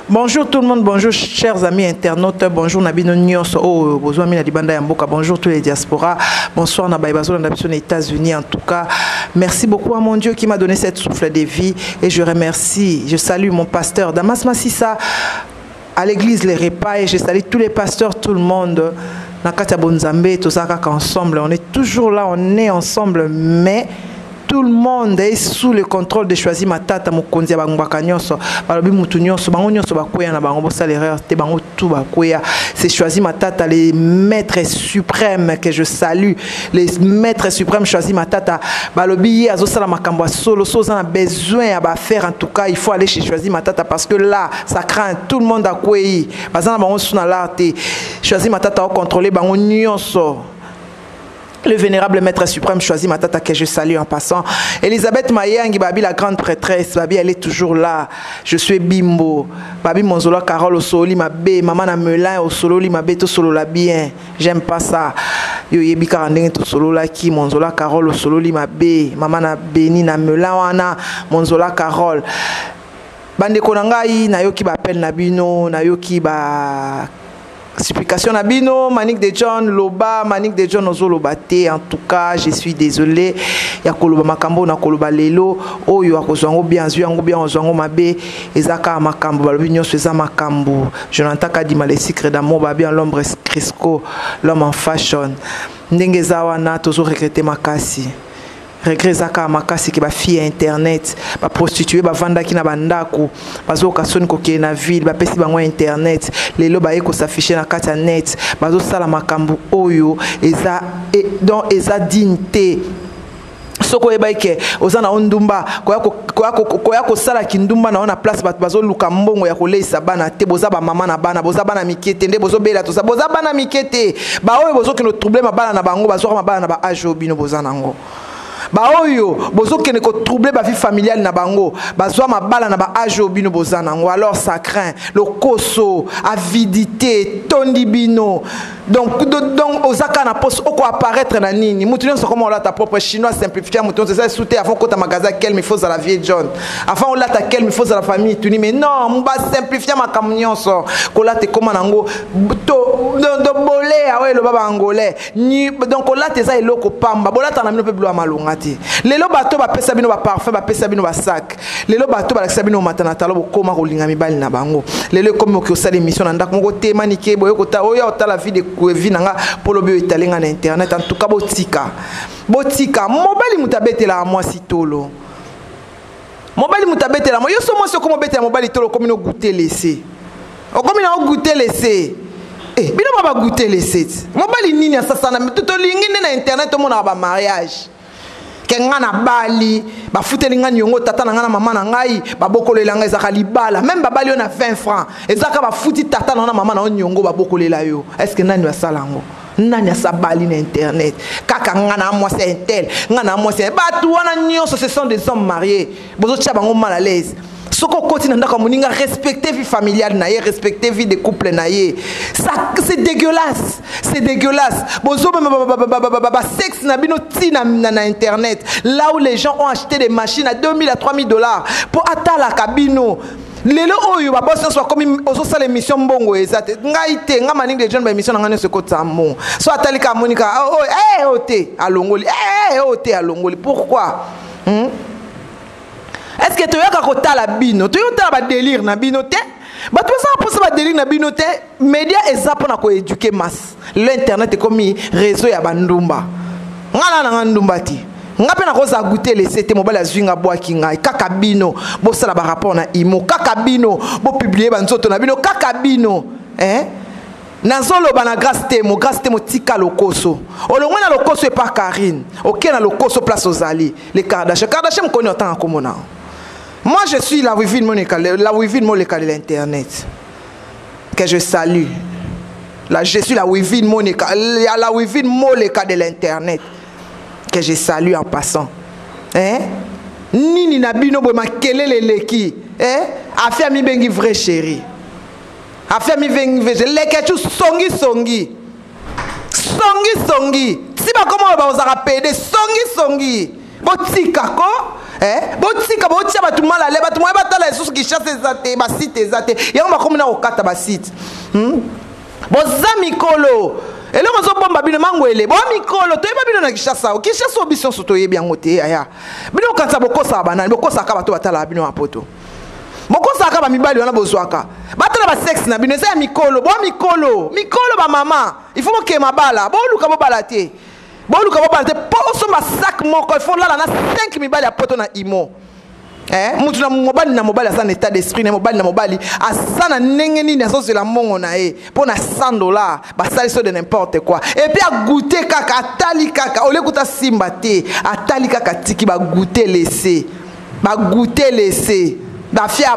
Bonjour tout le monde, bonjour chers amis internautes, bonjour Nabino Nyos, bonjour Mina Dibanda Yamboka, bonjour tous les diasporas, bonsoir Nabaïbazo, aux États-Unis en tout cas. Merci beaucoup à mon Dieu qui m'a donné cette souffle de vie et je remercie, je salue mon pasteur Damas Massissa à l'église Les Repas et je salue tous les pasteurs, tout le monde. Nakatia Bonzambe, tout ça ensemble, on est toujours là, on est ensemble, mais tout le monde est sous le contrôle de choisir ma tata mokonzi ya bangwaka nyonso balobi mutu nyonso bango nyonso bakoya na bango bosala erreur te bango tout bakoya c'est choisir ma tata les maîtres suprêmes que je salue les maîtres suprêmes choisir ma tata balobi azosala makambo solo so on a besoin à ba faire en tout cas il faut aller chez choisir ma tata parce que là ça craint tout le monde a koyi bazana bango suna l'arte choisir ma tata au contrôler bango nyonso. Le vénérable maître suprême choisit ma tata que je salue en passant. Elisabeth Mayangi, Babi la grande prêtresse, Babi elle est toujours là. Je suis Bimbo. Babi Monzola Carole au solo ma bé, maman na Melin au solo ma bé tout solo la bien. J'aime pas ça. Yo yebi karandeng tout solo la qui Monzola Carole au solo ma bé, maman na Beni na Melin wana Monzola Carole. Bande konangai na yo ki ba appel na bino, na yo ki ba supplication Nabino, Manique de John, Loba, Manique de John Ozo Lobate. En tout cas, je suis désolé. Ya koloba makambo na koloba lelo. Oyo akozwango bien zuango bien ozwango mabe. Ezaka makambo balobinyo sweza makambo. Jonathan Kadima les secrets d'amour babi en l'ombre Crisco, l'homme en fashion. Ndenge zawana tozo regretter makasi. Regret zaka makasi ki ba fille internet ba prostituée ba vanda ki na bandako bazo kasoni ko ke na ville ba pesi bango internet lelo ba eko s'afficher na kata net bazo sala makambu oyo eza donc eza dignité soko ebaike ozana ondumba koya ko sala kindumba na ona place bat bazo luka mbongo ya koleisa bana te boza ba mama na bana boza bana mikete nde bozo bela to sa boza bana mikete ba oyo bozo kino problème bana na bango bazo ma bana na ba ajo bino boza nango ba oyo bozo kene ko troubler ba vie familiale na bango bazwa mabala na ba ajo bino bozanango alors ça craint le koso avidité tondibino donc ozaka na poste oko apparaître na nini mutu nyonso comment on l'a ta propre chinois simplifié mutu c'est ça souté avant kota magasin quel me faut à la vieille John avant on l'a ta quel me faut à la famille tu dis mais non mba simplifier ma kamnyonso ko la te comment nango do bolé awe le baba angolais ni donc on l'a te ça eloko pamba bola ta na mino pe blo malonga lelo bato ba pesa bino ba parfum ba pesa bino ba sac lelo bato ba lakisa bino matana talo koma ko linga mibali na bango lelo comme ko sala émission na ndako moko te manike boyo ko ta oya ota la vie de vie nanga polo bio italenga na internet en tout cas botika mobali mutabete la moi sitolo mobali mutabete la moi yo so mo so ko bete mobali tolo comme no goûter laisser o comme no goûter laisser bino ba goûter laisser mobali nini sasa na to lingi na internet to mona ba mariage kengana bali ba futelinga nyongo tata na ngana mama na ngai ba bokolela ngai ezaka libala même babali on a 20 francs ezaka ba futi tata na mama na nyongo ba bokolela yo est-ce que nani wasalango nani asabali na internet kaka ngana moi c'est intel ngana moi c'est ba tout wana nyonso ce sont des hommes mariés bozo tia bango mal à l'aise soko koti na ndako moninga respecter vie familiale na ye respecter vie de couple na ye ça c'est dégueulasse bozo ba sexe na bino tina na internet là où les gens ont acheté des machines à 2000 à 3000 dollars pour atala kabino lelo oyo ba boss soit comme ozo sala émission mbongo ezate ngai te nga maningi de jeune ba émission ngane se kota mon so atali ka monika ote alongoli ote alongoli pourquoi est-ce que tu as un la bino tu as un délire na bino te bah tu ça pour ça délire na bino te média pour na ko éduquer masse l'internet est comme réseau ya bandumba ngala na ndumba ti ngape na ko za goûter les c'était mobile azinga boa kinga kaka bino bo sala ba rapport na imo kaka bino bo publier ba nzoto na bino kaka bino Nazolo bana grâce temo tika lokoso. Olongwe na lokoso et pas Karine. Ok na lokoso place aux alliés. Les Kardashian me connaît autant en commun. Moi je suis la Wivine Monica de l'internet. Que je salue. Là je suis la Wivine Monica, la Wivine Monica de l'internet. Que je salue en passant. Nini na bino bo makelele leki. Affaire mi bengi vrai chéri. Affaire mi bengi vrai. Leketu songi. Si ba comment ba osara pede songi. Botika ko botika botia batu malale batu moya batala esusu ki chasse ezate ba site ezate yango makomina okata ba site boza mikolo eloko zo bomba bino mangwele bo mikolo toyeba bino na kishasa obision soto yebi yango te aya bino kanza bokosa banani bokosa ka bato batala bino apoto bokosa ka ba mibali wana bozwaka batala ba sexe na bino za mikolo bo mikolo ba mama il faut que mabala bo luka bo balate boluka bobala te po osomba sac moko il faut lala na 5 mibali apoto na imo mutu na mobali asa na état d'esprit na mobali asa na ndenge nini azozela mongo na ye mpo na $100 basali so de n'importe quoi et puis agoûter kaka atali kaka olekuta simba te atali kaka tiki bagoûter laisser bafia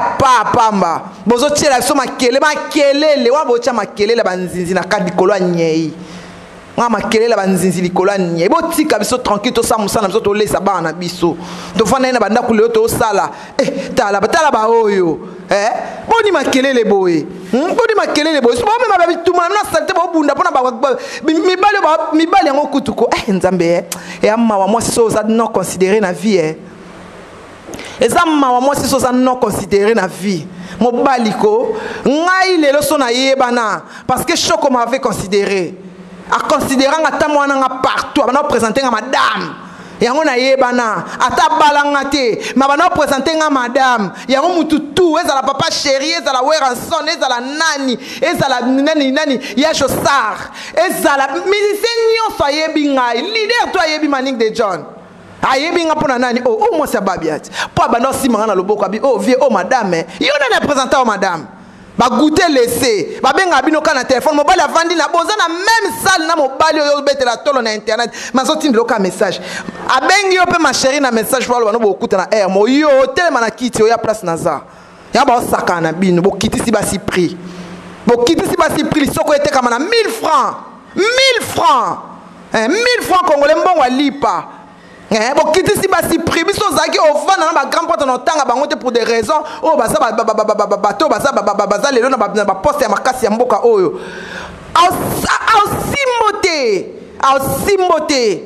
pamba bozotiela biso makelele wa botia makelele banzinzi na kadi kolo anyei makelele banzinzi likolo anyei botika biso tranquille to sa musana biso to lesa bana na biso to fana na banda kuleo to sala tala ba oyo boni makelele boye so ba mema bituma na salte bo bunda pona ba mibali yango kutuko nzambe amma wa moi so ça non considéré na vie eza mawa moi so ça non considéré na vie mobali ko ngai lelo so na yebana parce que choko m'avait considéré a considérant ata mwana nga partout abana présenter nga madame yango na yebana ata balanga te mabana présenter nga madame yango mutu tout ezala papa chéri ezala weranson ezala nani ezala nani ya Jossar ezala musicien nyonso ayebi ngai leader to ayebi Manick de John ayebi nga pona nani moi ça babiat po abana simanga na loboko abi vie madame yo na présenter madame ba goûter laisser ba benga bino kana téléphone mobile avandi na boza na même salle na mobile yo betela tolo na internet mazoti ndoka message abengi yo pe ma chérie na message pour bano bokuta na air mo yo tellement na kiti yo ya place naza ya ba saka na bino bo kiti si ba si prix soko ete kama na 1000 francs 1000 francs congolais mbongo alipa bokiti si basi prix biso zaki ofana na ba grand porte na tanga bango te pour des raisons baza bato baza lelo na ba poste ya makasi ya mboka oyo simbote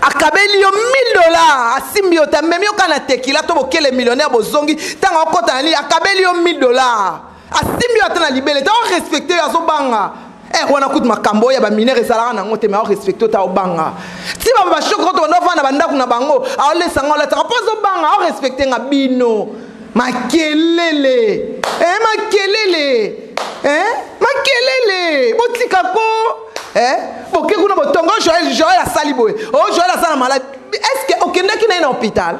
akabeli yo $1000 asimbi yo ta même yo kana tekila to bokele millionnaire bozongi tanga okota ali akabeli yo $1000 asimbi yo tana libele ta respecter yo azobanga wana kutu makambo ya ba minere ezalaka nango te mais respecter ta obanga ti ba shoko to ndova na bandaku na bango awolesa ngola ta pozo banga o respecter nga bino makelele botika ko boke kuna botongo Joël asali boye Joël asala malade est-ce que okendaki na hôpital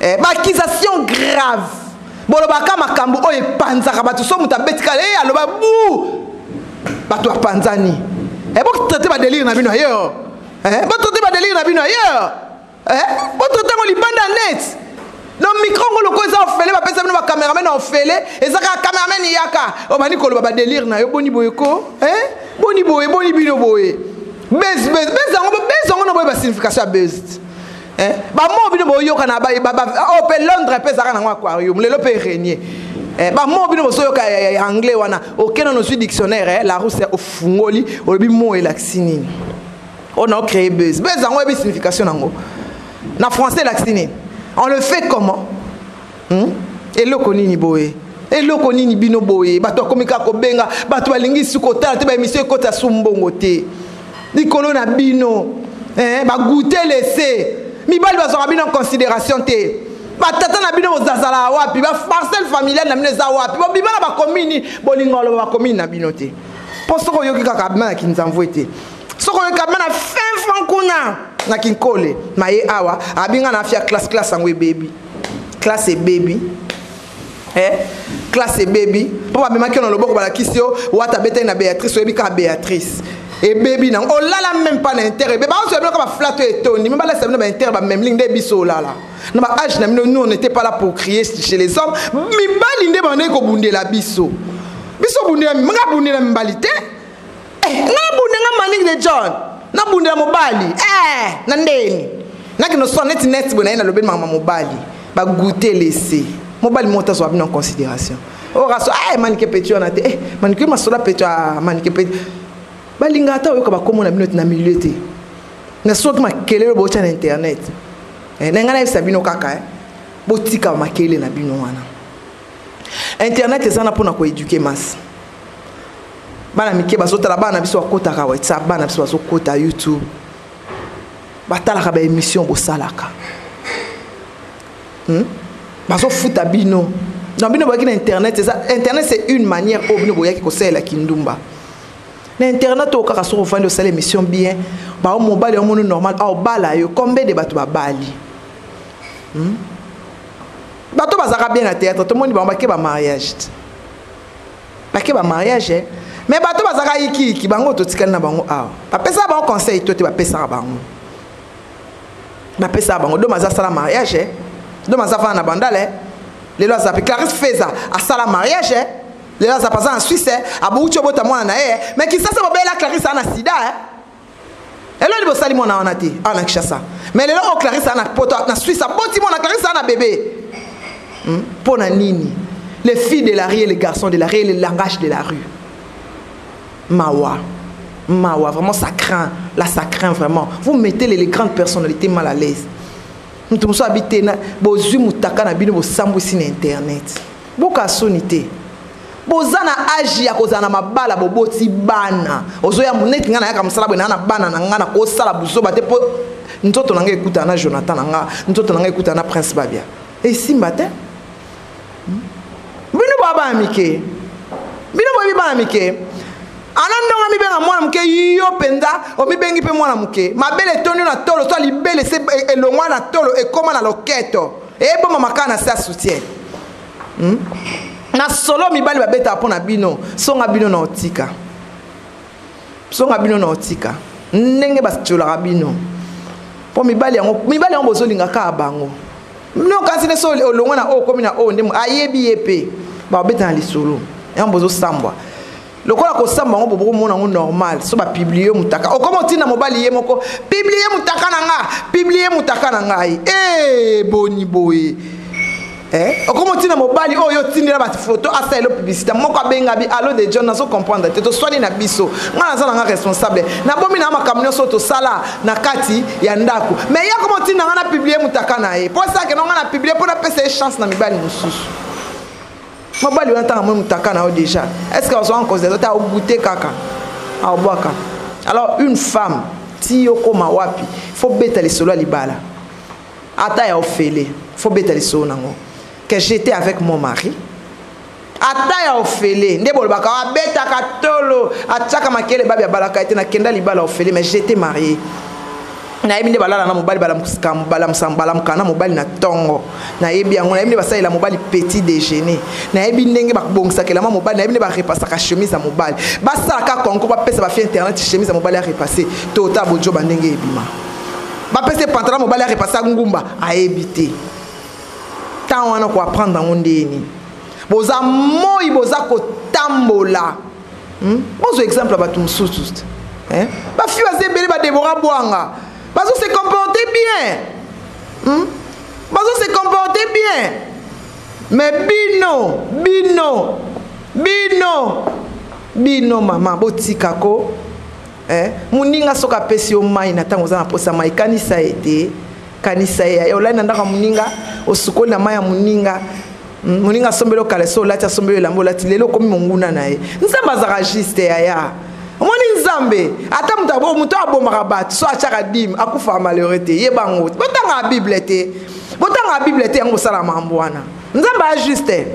accusation grave bolobaka makambo oyo epanzaka bato so muta betika aloba bu bato apanzani botraite ba délire na bino ailleurs botraite ba délire na bino ailleurs botraite ngo libanda net no micro ngolo ko eza ofele ba pesa bino ba cameraman ofele ezaka cameraman yaka obani koloba ba délire na yo boni boye ko boni bino boye bez ngo no boye ba signification bez ba mo bino boye yoka na ba open Londres pesa kana ngo aquarium lelo pe renier ba mo bino boso yoka anglais wana aucun no suis dictionnaire la rousse au fungoli olobi mo elaxini on a créé bez ngo e signification nango na français laxini on le fait comment eloko nini boye eloko nini bino boye bato komika ko benga bato balingi sukota te ba émission ekota sumbongo te likolo na bino ba goûter laisser mibali bazora bino en considération te batata na bino bozazala wapi ba parcelle familiale na bino za wapi bo bibala ba commune bolingolo ba commune na bino te posoko yoki kaka bana kinzamvu te soko yoki bana fin francuna na kinkole maye awa abinga na afia classe angwe baby classe baby classe baby papa memaki na loboko bala kisio wata beta na Béatrice oyebika Béatrice et baby na on lala même pas na intérêt beba on se bloque ba flato et toni même pas laisser na intérêt ba même ligne de biso lala na ba âge na nous on n'était pas là pour crier chez les hommes mibali nde bande ko bundela biso bundela mga bundela mbalite na bundela Manick de John na bundela mobali na ndeni na kino so net bona na lobeni mama mobali ba goûter laisser mobali monta so abino en considération o raso Manick Petit on a te Manick ma sola Petit Manick Petit balinga ta oyoka ba komona minute na milieu te na soki makelelo bocha na internet Nengana yebisa bino kaka botika makele na bino wana. Internet ezana pona ko éduquer masse. Bana mike bazotala bana biso akotaka WhatsApp, bana biso bazokota YouTube. Batalaka ba émission bosalaka. Bazofuta bino. Dans bino boyaki na internet, internet c'est une manière au bino boyaki ko sala kindumba. L'internet au kaka so ofandi osala émission bien, ba mobile monde normal, au bala yo combien de bato ba bali. Bato bazaka bien na théâtre, tout le monde ba ke ba mariage. Ba ke ba mariage, mais bato bazaka iki bango to tikana na bango awa. Ba pesa ba conseil to te ba pesa bango. Ba pesa bango do maza sala mariage, do maza fa na bandale. Les lois s'appellent Clarisse Feza à sala mariage. Les lois s'appellent en Suisse à Boucho bota moi na mais qui ça c'est la Clarisse ana sida elle est de sali mon na onati ana kishasa mais les lois Clarisse ana poto na Suisse a boti mon na Clarisse ana bébé pour na nini les filles de la rue et les garçons de la rue et le langage de la rue mawa vraiment ça craint là ça craint vraiment vous mettez les grandes personnalités mal à l'aise. Nous sommes habités na bozu mutaka na bino bo sambu si na internet boka sonité bozana agi ya kozana mabala boboti bana ozoya muneti ngana yaka musala bwe na bana na ngana ko sala buzo bate po ntoto nanga ekuta na Jonathan nanga ntoto nanga ekuta na Prince Babia et simba te bino baba amike anandonga mi benga mwana muke yo penda o mi bengi pe mwana muke mabele toni na tolo to libele se elongwa na tolo e koma na loketo e bo mama kana sa soutien na solo mi bali babeta pona bino songa bino na otika ndenge basitula bino po mi bali yango bozolinga ka bango no kasi ne so olongwa na o komi na o ndemo ayebi yepe ba beta na lisolo yango bozo sambwa lokola ko samba ngo bobo mona ngo normal so ba publier mutaka o komo tina mobali ye moko publier mutaka na ngai boni boy o komo tina mobali o yo tindira ba photo asa elo publicité moko abenga bi allo de John na so comprendre te to soigner na biso ngana za nga responsable na bomi na makamnyo so to sala na kati ya ndako mais ya komo tina ngana publier mutaka na ye pour ça que non ngana publier pour na pesa chance na mibali mususu. Mobali wanta moi mutaka na déjà. Est-ce que on soit en cause des autres au goûter kaka? Au boaka. Alors une femme ti yoko mawapi, faut beta les solo libala. Ata ya ofele, faut beta les solo nango. Que j'étais avec mon mari. Ata ya ofele, ndebol baka beta katolo, ataka makele babi balaka ete na kenda libala ofele mais j'étais mariée. Na yebi nde balala na mobali bala mukana mobali na tongo na yebi yango na yebi nde basalela mobali petit déjeuner na yebi ndenge bakbongisakela mobali na yebi nde barepasaka chemise ya mobali basalaka konko bapesa bafi internet chemise ya mobali arepase tota bojo bandenge ebima bapesa pantalon mobali arepasa ngumba ayebi te tan wana ko apprendre yango ndeni boza moi boza kotambola bozo exemple bato mosusu bafi bazebele badebora bwanga bazo se comporter bien. Mais bino maman botikako muninga soka pesi o mai na tango za na posa mai kanisa ete kanisa ya yo lana ndaka muninga osukoli na mai ya muninga sombelo kale so lati sombelo lambo lati lelo komi monguna na ye nzamba za registre ya Moni nzambe ata muto abomaka bato so achaka dim akufa malheureux te yebango botanga bible te yango sala mambo wana nzambe ajuste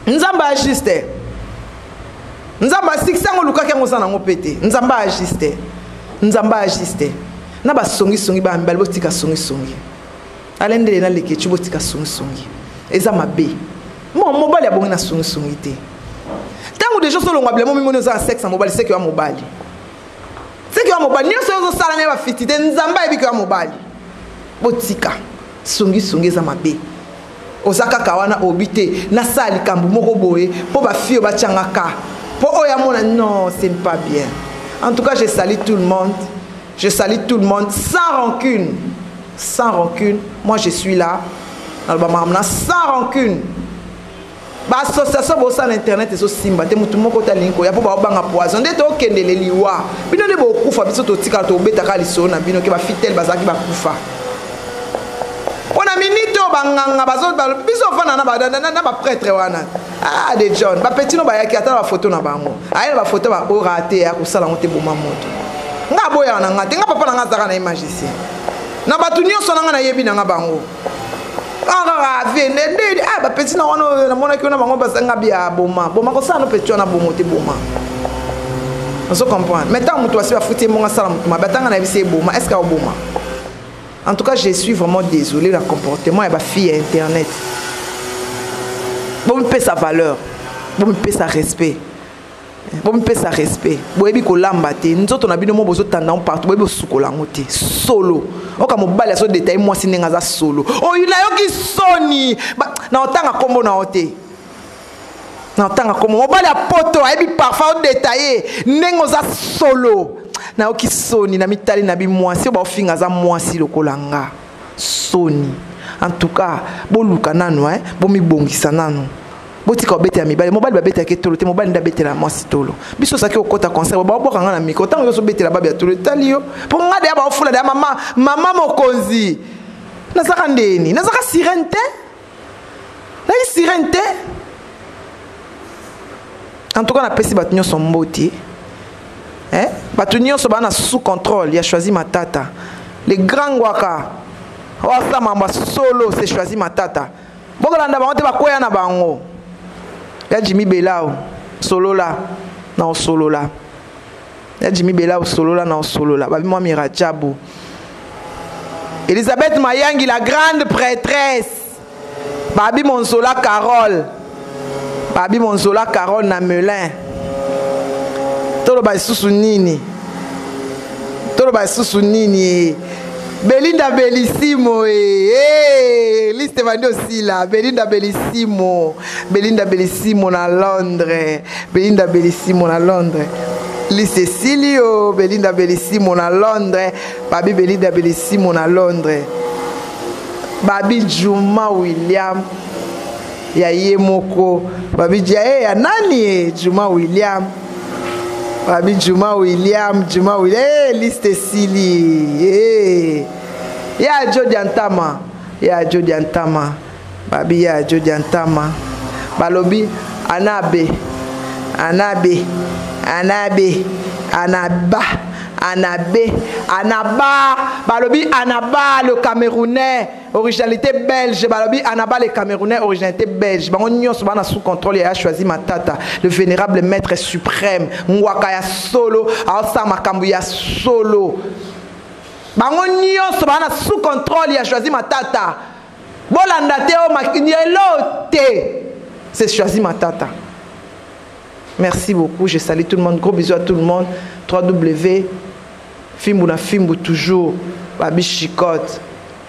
nzambe siksango lukaki yango sana ngo pete nzambe ajuste na basongi ba mbali botika songi alendele na lekechi botika songi eza mabe mobali abongi na songi te. Tant que des gens sont longs, ils ont un sexe en mobile, c'est que tu as mobile. C'est que tu as mobile. Ni on se salane va fiti, des nzamba et puis tu as mobile. Botika, songi za mabe. Osaka kawana obite, na sali kambu moko boye, po ba fio ba changaka. Po oya mona non, c'est pas bien. En tout cas, je salue tout le monde. Sans rancune. Moi je suis là. Sans rancune. Association bosa na internet eso simba te mutu moko ta linko ya po ba banga poison ndete okendele liwa bino ne bokufa biso to tika to beta ka liso na bino ke ba fitel bazaki ba kufa banganga bazo biso fana na ba prêtre wana ah de John ba petit no ba yaki ata ba photo na bango ayela ba photo ba oraté ya kusala ngote boma moto nga boya na ngate nga papa na nga zaka na magicien na batu nyonso na nga na yebi na nga bango ah vene ndedi ah ba petit na wana na mona ki na bango basanga bia boma ko sa no petit na bomo te boma on se comprend maintenant mutu wasi ba futi monga sala mutu mabatanga na bise boma est-ce que boma. En tout cas, je suis vraiment désolé le comportement de ma fille à Internet. Bon, me paie sa valeur. Bon, me paie sa respect. Bon, me paie sa respect. Bon, ebi ko lambate. Nous autres on a bien mo bozo tendance partout. Bon, ebi sukola ngote. Solo. O ka mo bala so détail moi si nenga za solo. Oh, il a yo ki soni. Ba na otanga kombo na ote. Na otanga kombo. Mo bala poto, ebi parfois détaillé. Nengo za solo. Na oki soni na mitali na bi mwasi ba ofinga za mwasi lokolanga soni en tout cas boluka nanu bo mi bongisa nanu botika obete ya mibale mobali ba bete ke tolo te mobali nda bete la mwasi tolo biso saki okota concert ba boka nga na miko tango so bete la babi ya tolo talio po nga de ba ofula de mama mokonzi na saka ndeni na saka sirente na sirente en tout cas na pesi batunyo somboti. Batunio sobana sous contrôle, il a choisi ma tata. Les grands waka, ça m'a solo, c'est choisi ma tata. Bokolanda ba on te ba koya na bango. Ya Jimmy Belao, solo là, na solo là. Ya Jimmy Belao solo là, na solo là. Babi moi Mirajabu. Elisabeth Mayangi, la grande prêtresse. Babi Monsola Carole. Babi Monsola Carole na Melun. Tolo ba susu nini Belinda Bellissimo liste vandi aussi là Belinda Bellissimo na Londres liste Silio Belinda Bellissimo na Londres babi Belinda Bellissimo na Londres babi Juma William ya yemoko babi ya nani Juma William Babi Juma William, liste Sili. Ya Jodi Antama. Babi ya Jodi Antama. Balobi Anabe. Anaba. Balobi Anaba, le Camerounais. Originalité belge. Balobi Anaba, le Camerounais, originalité belge. Bango nyonso bana sous contrôle, il a choisi ma tata, le vénérable maître suprême. Mwaka ya solo, aosa makambu ya solo. Bango nyonso bana sous contrôle, il a choisi ma tata. Bolanda te o makinielo te. C'est choisi ma tata. Merci beaucoup, je salue tout le monde. Gros bisous à tout le monde. 3W Fimbou Fimbu toujours. Babi Chicotte.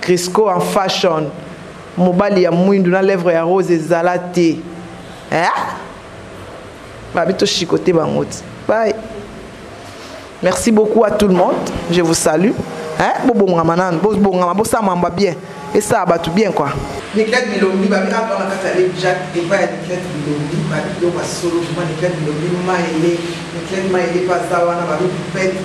Crisco en fashion. Mobali ya mwindu na lèvre ya rose ezalate. Babi to chicoté bangoti. Bye. Merci beaucoup à tout le monde. Je vous salue. Bobo ngamanan, bobo ngama bosa mamba bien. Et ça va tout bien quoi. Niklette Bilombi, babi quand on a catalogue Jacques et pas Niklette Bilombi, babi do ba solo, Niklette Bilombi maile, Niklette maile pas zawana, babi pète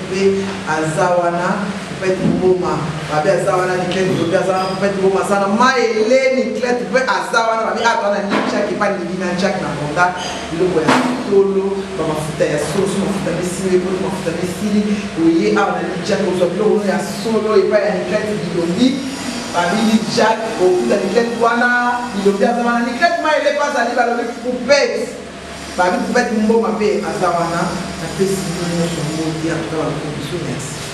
azawana, pète boma, babi azawana Niklette Bilombi azawana pète boma, sana maile Niklette azawana, babi quand on a Jacques et pas Nivina Jacques na bonda, lo ya solo, ba mafuta ya solo, mafuta mesili, mafuta mesili, oye a on a Jacques au solo ya solo et pas Niklette Bilombi. Babi Jacques au bout de Niklette Wana, il obtient Azawana. Niklette ma il est pas allé dans le poupette. Babi poupette mbo ma paix Azawana. La paix si nous sommes maudits en tout cas dans le condition. Merci.